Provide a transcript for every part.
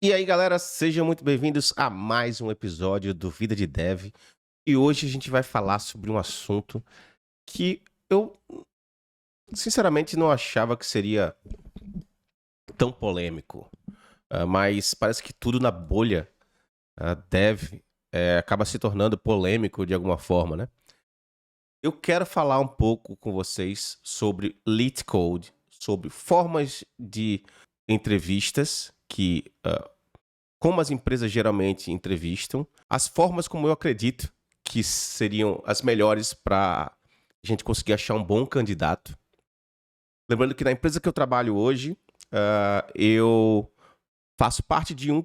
E aí, galera, sejam muito bem-vindos a mais um episódio do Vida de Dev. E hoje a gente vai falar sobre um assunto que eu, sinceramente, não achava que seria tão polêmico. Mas parece que tudo na bolha dev acaba se tornando polêmico de alguma forma, né? Eu quero falar um pouco com vocês sobre Leet Code, sobre formas de entrevistas como as empresas geralmente entrevistam, as formas como eu acredito que seriam as melhores para a gente conseguir achar um bom candidato. Lembrando que na empresa que eu trabalho hoje, eu faço parte de do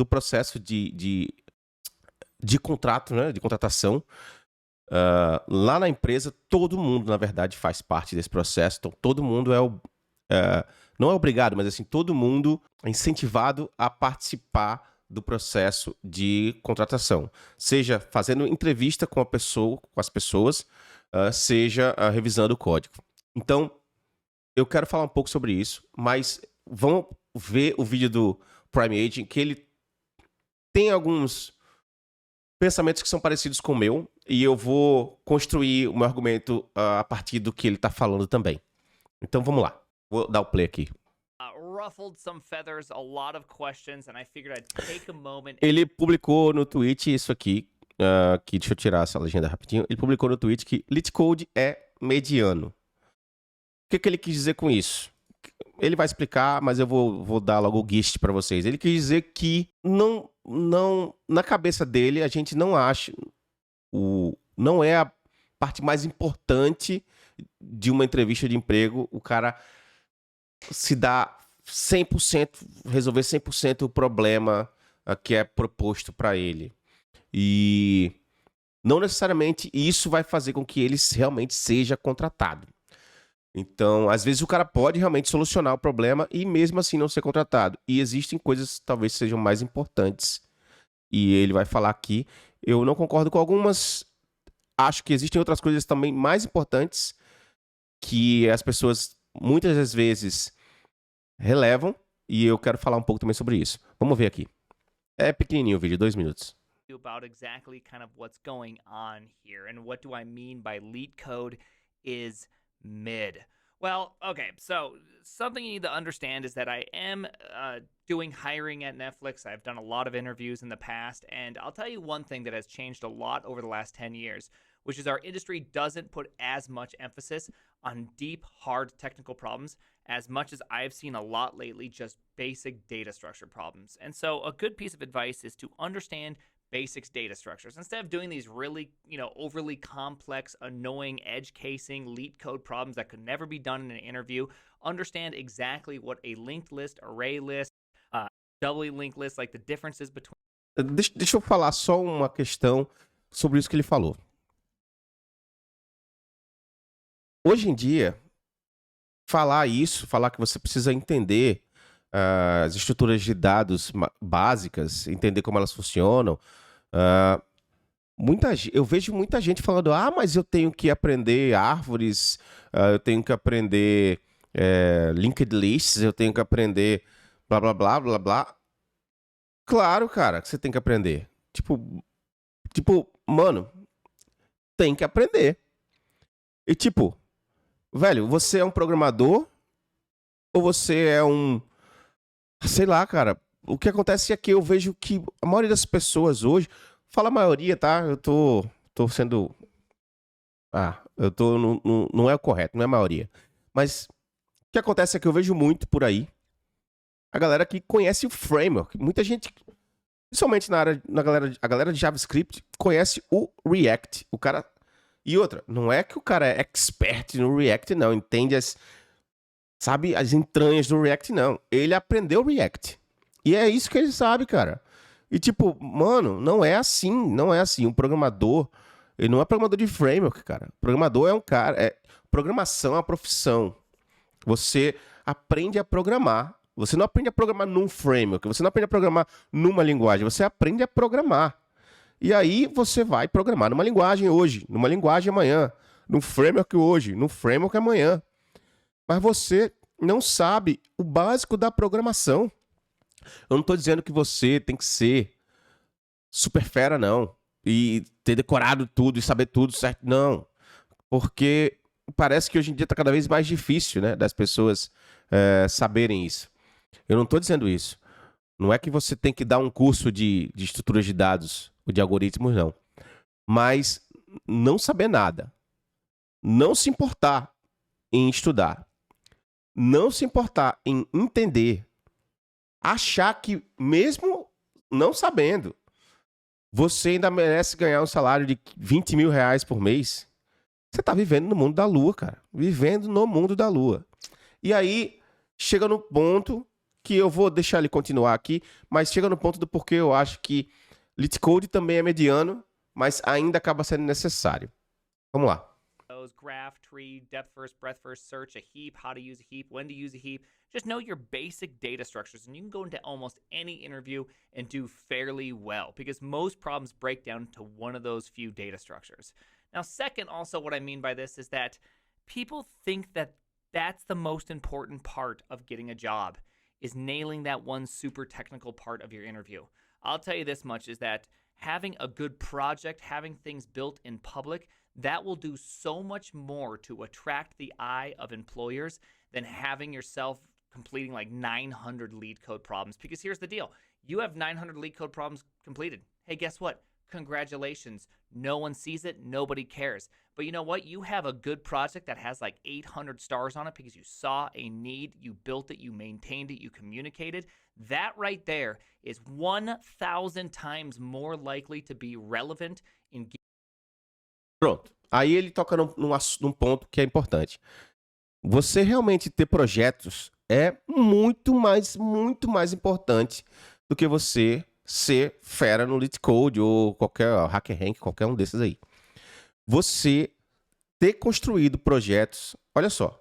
processo de contrato, né, de contratação. Lá na empresa, todo mundo, na verdade, faz parte desse processo. Então, todo mundo não é obrigado, mas assim, todo mundo é incentivado a participar do processo de contratação. Seja fazendo entrevista com as pessoas, seja revisando o código. Então, eu quero falar um pouco sobre isso, mas vamos ver o vídeo do Prime Agent, que ele tem alguns pensamentos que são parecidos com o meu, e eu vou construir o meu argumento a partir do que ele está falando também. Então vamos lá. Vou dar o play aqui. Ele publicou no tweet isso aqui, que deixa eu tirar essa legenda rapidinho. Ele publicou no tweet que Leet Code é mediano. O que ele quis dizer com isso? Ele vai explicar, mas eu vou dar logo o gist para vocês. Ele quis dizer que não, na cabeça dele, a gente não acha não é a parte mais importante de uma entrevista de emprego o cara se dá 100%, resolver 100% o problema que é proposto para ele. E não necessariamente isso vai fazer com que ele realmente seja contratado. Então, às vezes o cara pode realmente solucionar o problema e mesmo assim não ser contratado. E existem coisas que talvez sejam mais importantes. E ele vai falar aqui. Eu não concordo com algumas. Acho que existem outras coisas também mais importantes que as pessoas muitas das vezes relevam. E eu quero falar um pouco também sobre isso. Vamos ver aqui. É pequenininho o vídeo, 2 minutos. About exactly kind of what's going on here and what do I mean by Leet Code is mid. Well, okay, so something you need to understand is that I am doing hiring at Netflix. I've done a lot of interviews in the past, and I'll tell you one thing that has changed a lot over the last 10 years, which is our industry doesn't put as much emphasis on deep, hard technical problems as much as I've seen a lot lately, just basic data structure problems. And so a good piece of advice is to understand basics data structures. Instead of doing these really, overly complex, annoying edge casing, Leet Code problems that could never be done in an interview, understand exactly what a linked list, array list, doubly linked list, like the differences between... Deixa eu falar só uma questão sobre isso que ele falou. Hoje em dia, falar que você precisa entender as estruturas de dados básicas, entender como elas funcionam. Eu vejo muita gente falando, mas eu tenho que aprender árvores, eu tenho que aprender linked lists, eu tenho que aprender blá, blá, blá, blá, blá. Claro, cara, que você tem que aprender. Tipo, mano, tem que aprender. E velho, você é um programador ou você é sei lá, cara. O que acontece é que eu vejo que a maioria das pessoas hoje... Fala a maioria, tá? Eu tô sendo... não é o correto, não é a maioria. Mas o que acontece é que eu vejo muito por aí a galera que conhece o framework. Muita gente, principalmente a galera de JavaScript, conhece o React. O cara... E outra, não é que o cara é expert no React, não. Entende as entranhas do React, não. Ele aprendeu React. E é isso que ele sabe, cara. E mano, não é assim. Um programador, ele não é programador de framework, cara. Programador é um cara... Programação é uma profissão. Você aprende a programar. Você não aprende a programar num framework. Você não aprende a programar numa linguagem. Você aprende a programar. E aí você vai programar numa linguagem hoje, numa linguagem amanhã, num framework hoje, num framework amanhã. Mas você não sabe o básico da programação. Eu não tô dizendo que você tem que ser super fera, não. E ter decorado tudo e saber tudo certo. Não. Porque parece que hoje em dia tá cada vez mais difícil, né? Das pessoas saberem isso. Eu não tô dizendo isso. Não é que você tem que dar um curso de estruturas de dados ou de algoritmos, não. Mas não saber nada. Não se importar em estudar. Não se importar em entender. Achar que, mesmo não sabendo, você ainda merece ganhar um salário de 20 mil reais por mês. Você tá vivendo no mundo da lua, cara. Vivendo no mundo da lua. E aí, chega no ponto que eu vou deixar ele continuar aqui, mas chega no ponto do porquê eu acho que LeetCode também é mediano, mas ainda acaba sendo necessário. Vamos lá. Graph, tree, depth first, breadth first, search, a heap, how to use a heap, when to use a heap. Just know your basic data structures, and you can go into almost any interview and do fairly well because most problems break down to one of those few data structures. Now, second, also, what I mean by this is that people think that that's the most important part of getting a job is nailing that one super technical part of your interview. I'll tell you this much is that having a good project, having things built in public, that will do so much more to attract the eye of employers than having yourself completing like 900 lead code problems. Because here's the deal. You have 900 lead code problems completed. Hey, guess what? Congratulations. No one sees it. Nobody cares. But you know what? You have a good project that has like 800 stars on it because you saw a need, you built it, you maintained it, you communicated. That right there is 1,000 times more likely to be relevant in. Pronto. Aí ele toca num ponto que é importante. Você realmente ter projetos é muito mais importante do que você ser fera no LeetCode ou qualquer HackerRank, qualquer um desses aí. Você ter construído projetos. Olha só,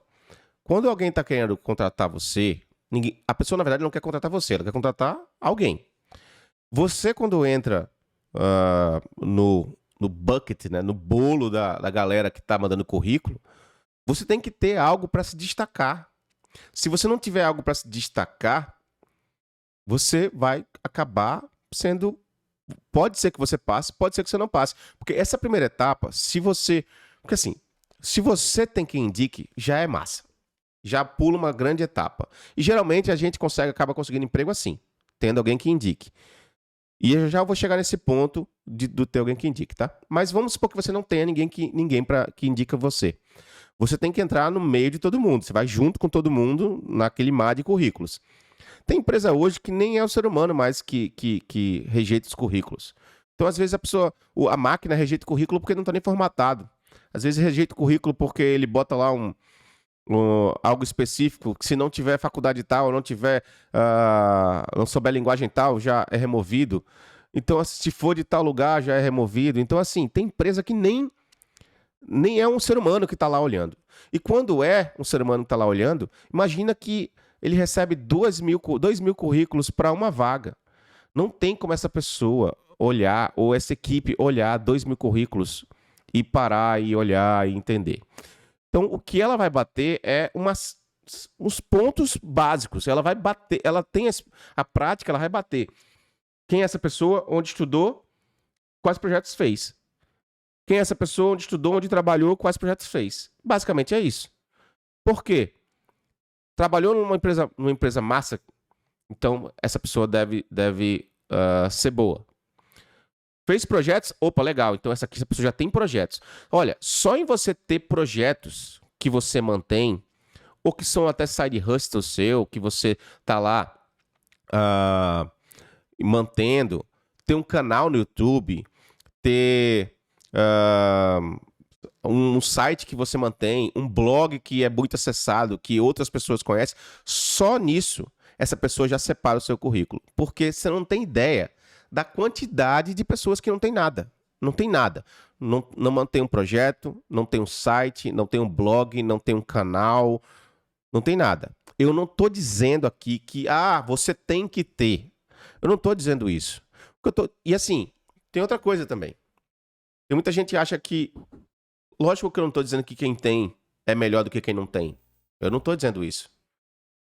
quando alguém está querendo contratar você, a pessoa na verdade não quer contratar você, ela quer contratar alguém. Você quando entra no bucket, né, no bolo da galera que está mandando currículo, você tem que ter algo para se destacar. Se você não tiver algo para se destacar, você vai acabar sendo. Pode ser que você passe, pode ser que você não passe. Porque essa primeira etapa, se você. Porque assim, se você tem quem indique, já é massa. Já pula uma grande etapa. E geralmente a gente acaba conseguindo emprego assim, tendo alguém que indique. E eu já vou chegar nesse ponto do ter alguém que indique, tá? Mas vamos supor que você não tenha ninguém que indica você. Você tem que entrar no meio de todo mundo. Você vai junto com todo mundo naquele mar de currículos. Tem empresa hoje que nem é o ser humano mais que rejeita os currículos. Então, às vezes, a máquina rejeita o currículo porque não está nem formatado. Às vezes, rejeita o currículo porque ele bota lá algo específico, que se não tiver faculdade tal, não souber linguagem tal, já é removido. Então, se for de tal lugar, já é removido. Então, assim, tem empresa que nem é um ser humano que está lá olhando. E quando é um ser humano que está lá olhando, imagina que ele recebe 2.000 currículos para uma vaga. Não tem como essa pessoa olhar, ou essa equipe olhar 2.000 currículos e parar e olhar e entender. Então, o que ela vai bater é uns pontos básicos. Ela vai bater, ela tem a prática, ela vai bater. Quem é essa pessoa, onde estudou, quais projetos fez. Quem é essa pessoa, onde estudou, onde trabalhou, quais projetos fez. Basicamente é isso. Por quê? Trabalhou numa empresa massa, então essa pessoa deve ser boa. Fez projetos? Opa, legal. Então essa pessoa já tem projetos. Olha, só em você ter projetos que você mantém, ou que são até side hustle seu, que você tá lá mantendo, ter um canal no YouTube, ter um site que você mantém, um blog que é muito acessado, que outras pessoas conhecem, só nisso essa pessoa já separa o seu currículo. Porque você não tem ideia da quantidade de pessoas que não tem nada. Não tem nada. Não mantém um projeto, não tem um site, não tem um blog, não tem um canal, não tem nada. Eu não estou dizendo aqui que você tem que ter. Eu não estou dizendo isso. E assim, tem outra coisa também. Tem muita gente que acha que... Lógico que eu não estou dizendo que quem tem é melhor do que quem não tem. Eu não estou dizendo isso.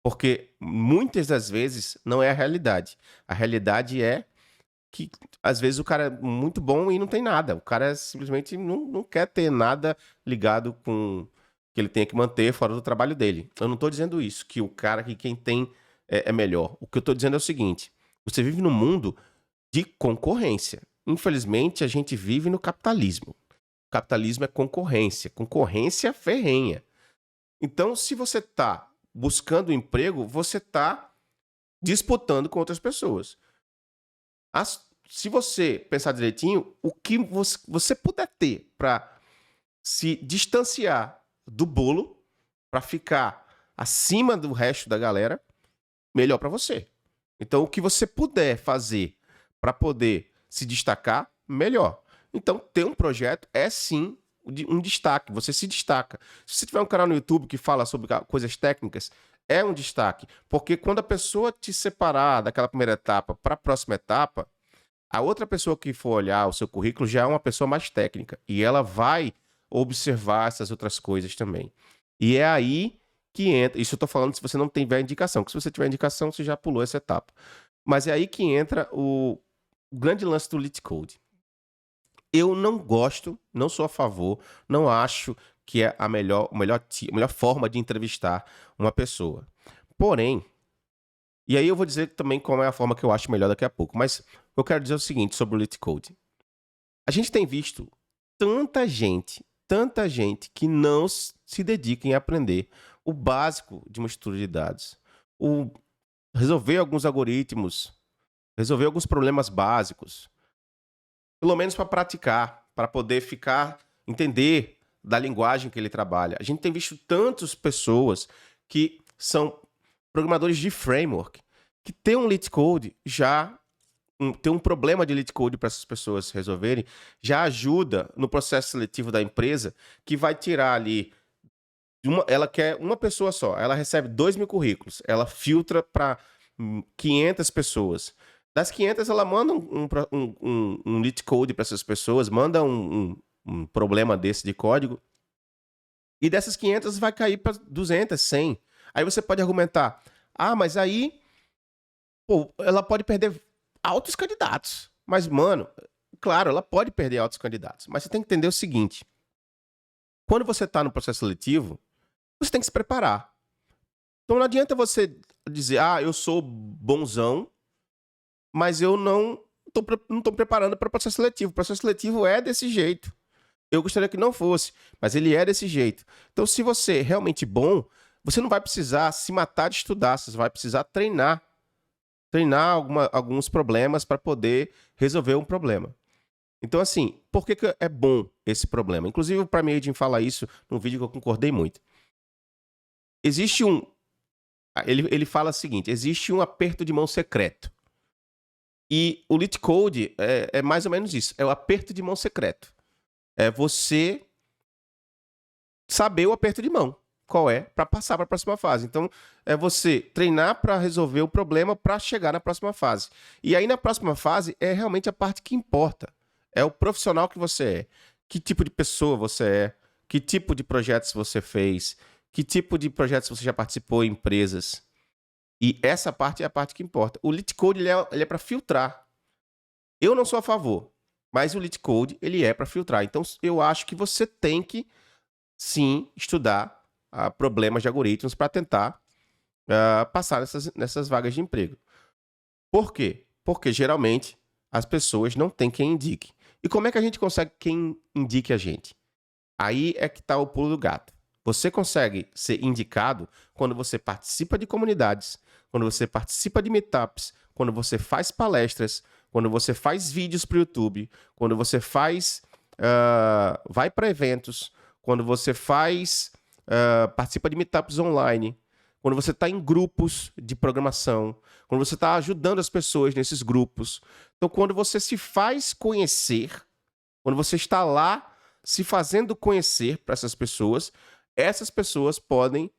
Porque muitas das vezes não é a realidade. A realidade é que às vezes o cara é muito bom e não tem nada. O cara simplesmente não quer ter nada ligado com que ele tenha que manter fora do trabalho dele. Eu não estou dizendo isso, que o cara que quem tem é melhor. O que eu estou dizendo é o seguinte: você vive num mundo de concorrência. Infelizmente, a gente vive no capitalismo. O capitalismo é concorrência, concorrência ferrenha. Então, se você está buscando um emprego, você está disputando com outras pessoas. Se você pensar direitinho, o que você puder ter para se distanciar do bolo, para ficar acima do resto da galera, melhor para você. Então, o que você puder fazer para poder se destacar, melhor. Então, ter um projeto é sim um destaque, você se destaca. Se você tiver um canal no YouTube que fala sobre coisas técnicas, é um destaque, porque quando a pessoa te separar daquela primeira etapa para a próxima etapa, a outra pessoa que for olhar o seu currículo já é uma pessoa mais técnica e ela vai observar essas outras coisas também. E é aí que entra. Isso eu estou falando se você não tiver indicação, porque se você tiver indicação, você já pulou essa etapa. Mas é aí que entra o grande lance do Lit Code. Eu não gosto, não sou a favor, não acho que é a melhor forma de entrevistar uma pessoa. Porém, e aí eu vou dizer também qual é a forma que eu acho melhor daqui a pouco. Mas eu quero dizer o seguinte sobre o Lit Code. A gente tem visto tanta gente que não se dedica em aprender o básico de uma estrutura de dados. Resolver alguns algoritmos, resolver alguns problemas básicos. Pelo menos para praticar, para poder entender da linguagem que ele trabalha. A gente tem visto tantas pessoas que são programadores de framework, que tem um Lit Code tem um problema de Lit Code para essas pessoas resolverem, já ajuda no processo seletivo da empresa, que vai tirar ali, ela quer uma pessoa só, ela recebe 2.000 currículos, ela filtra para 500 pessoas. Das 500, ela manda um Lit Code para essas pessoas, manda um problema desse de código, e dessas 500 vai cair para 200, 100. Aí você pode argumentar, mas aí ela pode perder altos candidatos. Mas, mano, claro, ela pode perder altos candidatos. Mas você tem que entender o seguinte: quando você está no processo seletivo, você tem que se preparar. Então não adianta você dizer, eu sou bonzão, mas eu não estou preparando para o processo seletivo. O processo seletivo é desse jeito. Eu gostaria que não fosse, mas ele é desse jeito. Então, se você é realmente bom, você não vai precisar se matar de estudar, você vai precisar treinar alguns problemas para poder resolver um problema. Então, assim, por que é bom esse problema? Inclusive, o Prime Aging fala isso num vídeo que eu concordei muito. Existe ele fala o seguinte: existe um aperto de mão secreto. E o Lit Code é mais ou menos isso. É o aperto de mão secreto. É você saber o aperto de mão. Qual é? Para passar para a próxima fase. Então, é você treinar para resolver o problema para chegar na próxima fase. E aí, na próxima fase, é realmente a parte que importa. É o profissional que você é. Que tipo de pessoa você é. Que tipo de projetos você fez. Que tipo de projetos você já participou em empresas. E essa parte é a parte que importa. O Lit Code ele é para filtrar. Eu não sou a favor, mas o Lit Code ele é para filtrar. Então, eu acho que você tem que, sim, estudar problemas de algoritmos para tentar passar nessas vagas de emprego. Por quê? Porque geralmente as pessoas não têm quem indique. E como é que a gente consegue quem indique a gente? Aí é que está o pulo do gato. Você consegue ser indicado quando você participa de comunidades, quando você participa de meetups, quando você faz palestras, quando você faz vídeos para o YouTube, quando você vai para eventos, quando você participa de meetups online, quando você está em grupos de programação, quando você está ajudando as pessoas nesses grupos. Então, quando você se faz conhecer, quando você está lá se fazendo conhecer para essas pessoas podem,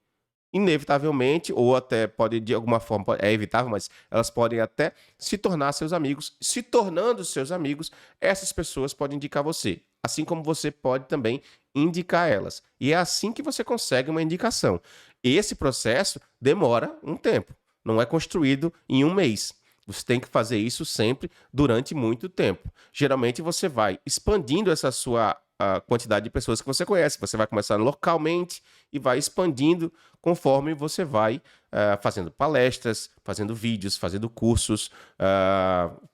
inevitavelmente, ou até pode de alguma forma, é evitável, mas elas podem até se tornar seus amigos. Se tornando seus amigos, essas pessoas podem indicar você. Assim como você pode também indicar elas. E é assim que você consegue uma indicação. Esse processo demora um tempo, não é construído em um mês. Você tem que fazer isso sempre durante muito tempo. Geralmente você vai expandindo essa sua a quantidade de pessoas que você conhece. Você vai começar localmente e vai expandindo conforme você vai fazendo palestras, fazendo vídeos, fazendo cursos,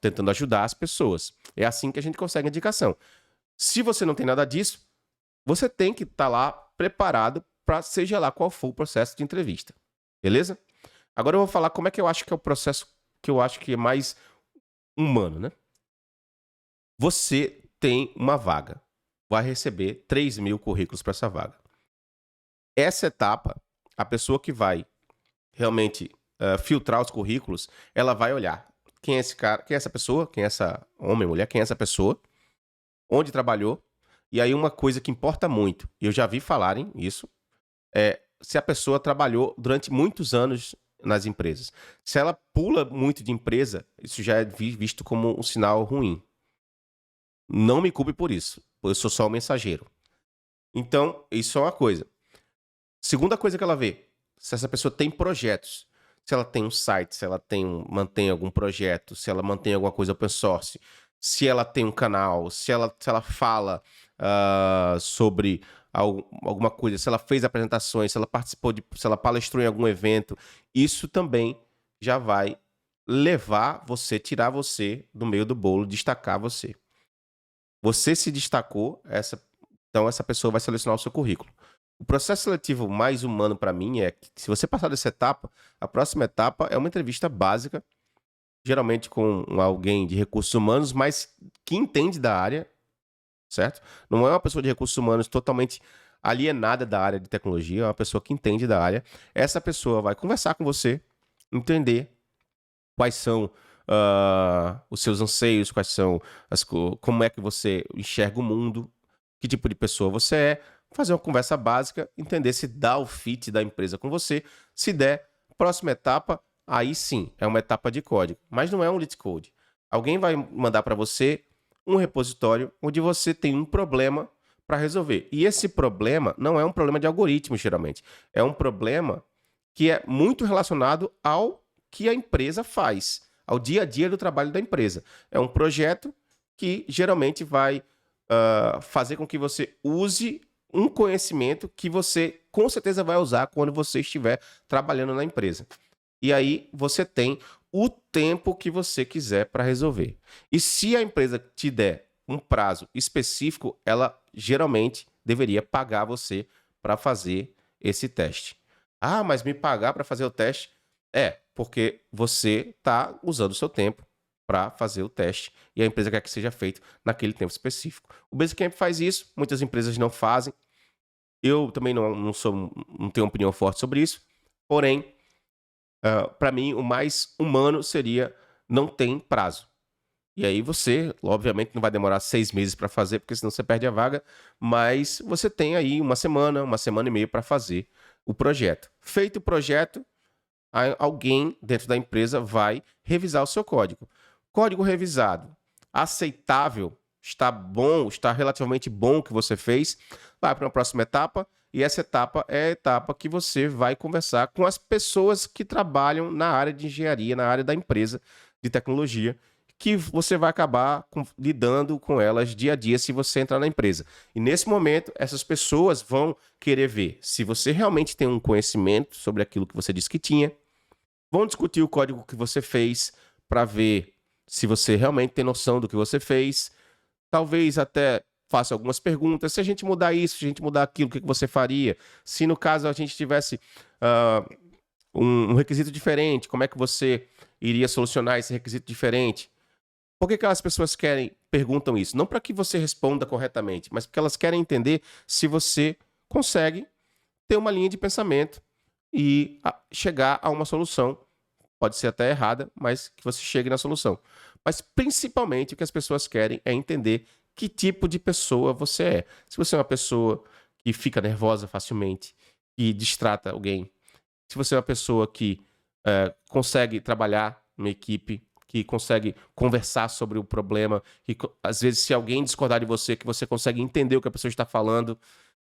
tentando ajudar as pessoas. É assim que a gente consegue indicação. Se você não tem nada disso, você tem que estar lá preparado para seja lá qual for o processo de entrevista. Beleza? Agora eu vou falar como é que eu acho que é o processo que eu acho que é mais humano, né? Você tem uma vaga. Vai receber 3.000 currículos para essa vaga. Essa etapa, a pessoa que vai realmente filtrar os currículos, ela vai olhar quem é esse cara, quem é essa pessoa, quem é essa homem, mulher, quem é essa pessoa, onde trabalhou. E aí uma coisa que importa muito, e eu já vi falarem isso, é se a pessoa trabalhou durante muitos anos nas empresas. Se ela pula muito de empresa, isso já é visto como um sinal ruim. Não me culpe por isso, eu sou só um mensageiro. Então, isso é uma coisa. Segunda coisa que ela vê, se essa pessoa tem projetos, se ela tem um site, se ela mantém algum projeto, se ela mantém alguma coisa open source, se ela tem um canal, se ela fala sobre alguma coisa, se ela fez apresentações, se ela participou se ela palestrou em algum evento, isso também já vai levar você, tirar você do meio do bolo, destacar você. Você se destacou, então essa pessoa vai selecionar o seu currículo. O processo seletivo mais humano para mim é que, se você passar dessa etapa, a próxima etapa é uma entrevista básica, geralmente com alguém de recursos humanos, mas que entende da área, certo? Não é uma pessoa de recursos humanos totalmente alienada da área de tecnologia, é uma pessoa que entende da área. Essa pessoa vai conversar com você, entender quais são os seus anseios, como é que você enxerga o mundo, que tipo de pessoa você é, fazer uma conversa básica, entender se dá o fit da empresa com você. Se der, próxima etapa, aí sim, é uma etapa de código, mas não é um lead code. Alguém vai mandar para você um repositório onde você tem um problema para resolver. E esse problema não é um problema de algoritmo, geralmente. É um problema que é muito relacionado ao que a empresa faz, ao dia a dia do trabalho da empresa. É um projeto que geralmente vai fazer com que você use um conhecimento que você com certeza vai usar quando você estiver trabalhando na empresa. E aí você tem o tempo que você quiser para resolver. E se a empresa te der um prazo específico, ela geralmente deveria pagar você para fazer esse teste. Ah, mas me pagar para fazer o teste? É, porque você está usando o seu tempo para fazer o teste e a empresa quer que seja feito naquele tempo específico. O Basecamp faz isso, muitas empresas não fazem. Eu também não tenho opinião forte sobre isso, porém, para mim, o mais humano seria não tem prazo. E aí você, obviamente, não vai demorar 6 meses para fazer, porque senão você perde a vaga, mas você tem aí uma semana e meia para fazer o projeto. Feito o projeto, alguém dentro da empresa vai revisar o seu código. Código revisado, aceitável, está bom, está relativamente bom o que você fez, vai para uma próxima etapa, e essa etapa é a etapa que você vai conversar com as pessoas que trabalham na área de engenharia, na área da empresa de tecnologia, que você vai acabar lidando com elas dia a dia se você entrar na empresa. E nesse momento, essas pessoas vão querer ver se você realmente tem um conhecimento sobre aquilo que você disse que tinha, vão discutir o código que você fez para ver se você realmente tem noção do que você fez. Talvez até faça algumas perguntas. Se a gente mudar isso, se a gente mudar aquilo, o que você faria? Se no caso a gente tivesse um requisito diferente, como é que você iria solucionar esse requisito diferente? Por que aquelas pessoas perguntam isso? Não para que você responda corretamente, mas porque elas querem entender se você consegue ter uma linha de pensamento e chegar a uma solução. Pode ser até errada, mas que você chegue na solução. Mas principalmente o que as pessoas querem é entender que tipo de pessoa você é. Se você é uma pessoa que fica nervosa facilmente, que distrata alguém, se você é uma pessoa que consegue trabalhar numa equipe, que consegue conversar sobre o problema, que às vezes se alguém discordar de você, que você consegue entender o que a pessoa está falando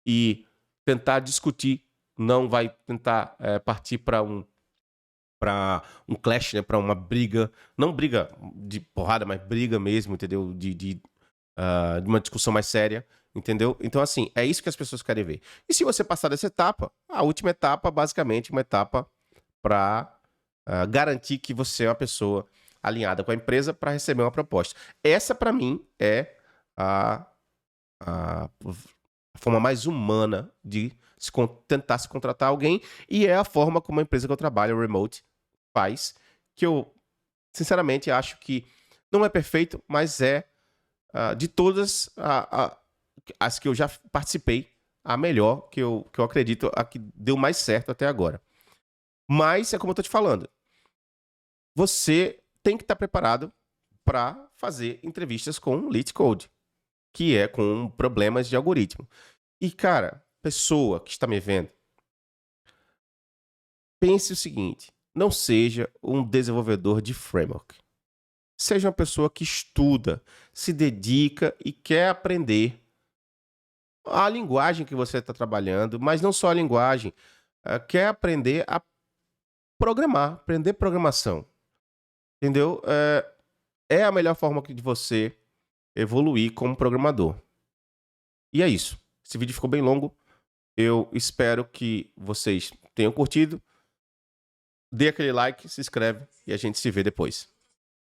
e tentar discutir não vai tentar partir para um clash, né? Para uma briga, não briga de porrada, mas briga mesmo, entendeu? De uma discussão mais séria, entendeu? Então, assim, é isso que as pessoas querem ver. E se você passar dessa etapa, a última etapa, basicamente, uma etapa para garantir que você é uma pessoa alinhada com a empresa para receber uma proposta. Essa, para mim, é a forma mais humana de tentar se contratar alguém, e é a forma como a empresa que eu trabalho, a Remote, faz, que eu, sinceramente, acho que não é perfeito, mas é, de todas as que eu já participei, a melhor, que eu acredito, a que deu mais certo até agora. Mas, é como eu tô te falando, você tem que estar preparado para fazer entrevistas com Leet Code, que é com problemas de algoritmo. E, cara, pessoa que está me vendo, pense o seguinte: não seja um desenvolvedor de framework. Seja uma pessoa que estuda, se dedica e quer aprender a linguagem que você está trabalhando, mas não só a linguagem, quer aprender a programar, aprender programação. Entendeu? É a melhor forma de você evoluir como programador. E é isso. Esse vídeo ficou bem longo. Eu espero que vocês tenham curtido. Dê aquele like, se inscreve e a gente se vê depois.